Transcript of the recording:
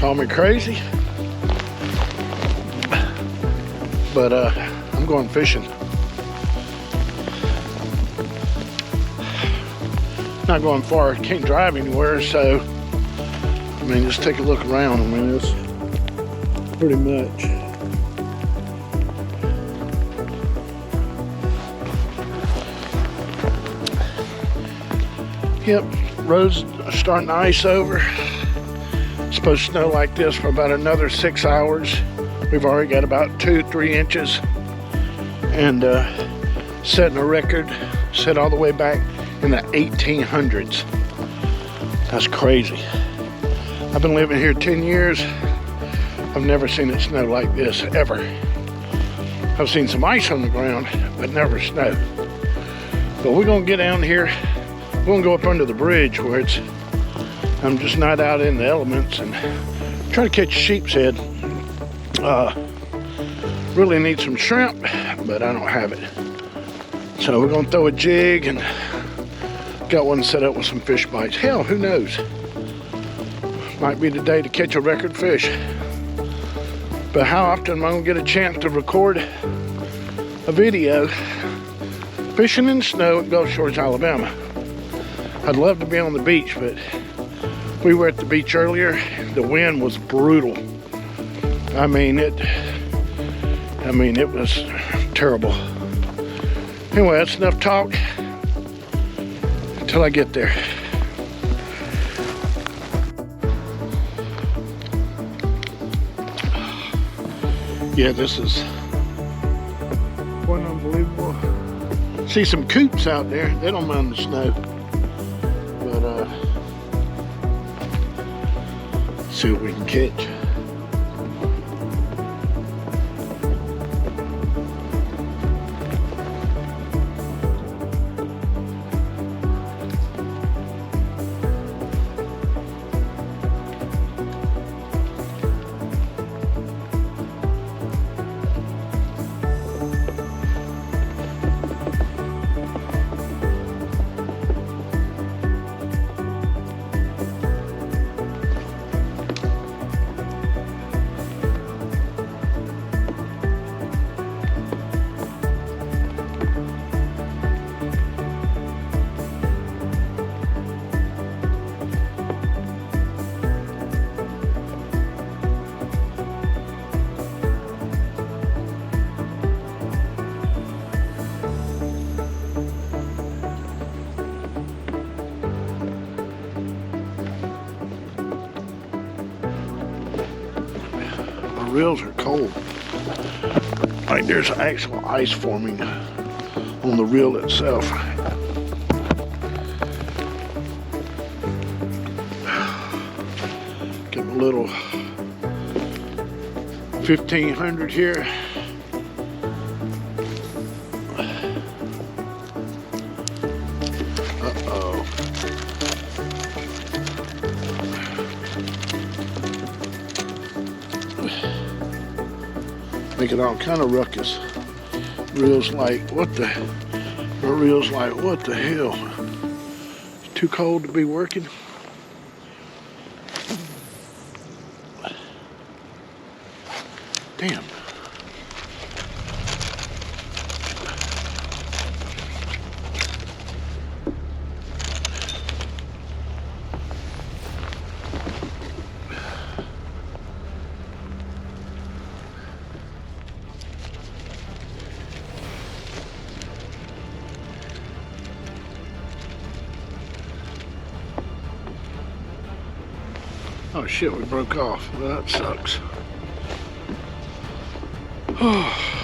Call me crazy, but I'm going fishing. Not going far, can't drive anywhere, so I mean, just take a look around. I mean, it's pretty much. Yep, roads are starting to ice over. It's supposed to snow like this for about another 6 hours. We've already got about 2-3 inches, and setting a record set all the way back in the 1800s. That's crazy. I've been living here 10 years. I've never seen it snow like this, ever. I've seen some ice on the ground, but never snow. But we're gonna get down here. We're gonna go up under the bridge where I'm just not out in the elements, and try to catch a sheep's head. Really need some shrimp, but I don't have it. So we're gonna throw a jig, and got one set up with some fish bites. Hell, who knows? Might be the day to catch a record fish. But how often am I gonna get a chance to record a video fishing in the snow at Gulf Shores, Alabama? I'd love to be on the beach, but we were at the beach earlier. The wind was brutal. I mean, it was terrible. Anyway, that's enough talk until I get there. Yeah, this is quite unbelievable. See some coops out there. They don't mind the snow. But see what we can catch. Reels are cold. Like there's actual ice forming on the reel itself. Get a little 1500 here. Making all kind of ruckus. Reels like, what the hell? It's too cold to be working. Damn. Oh shit, we broke off. Well, that sucks. Oh.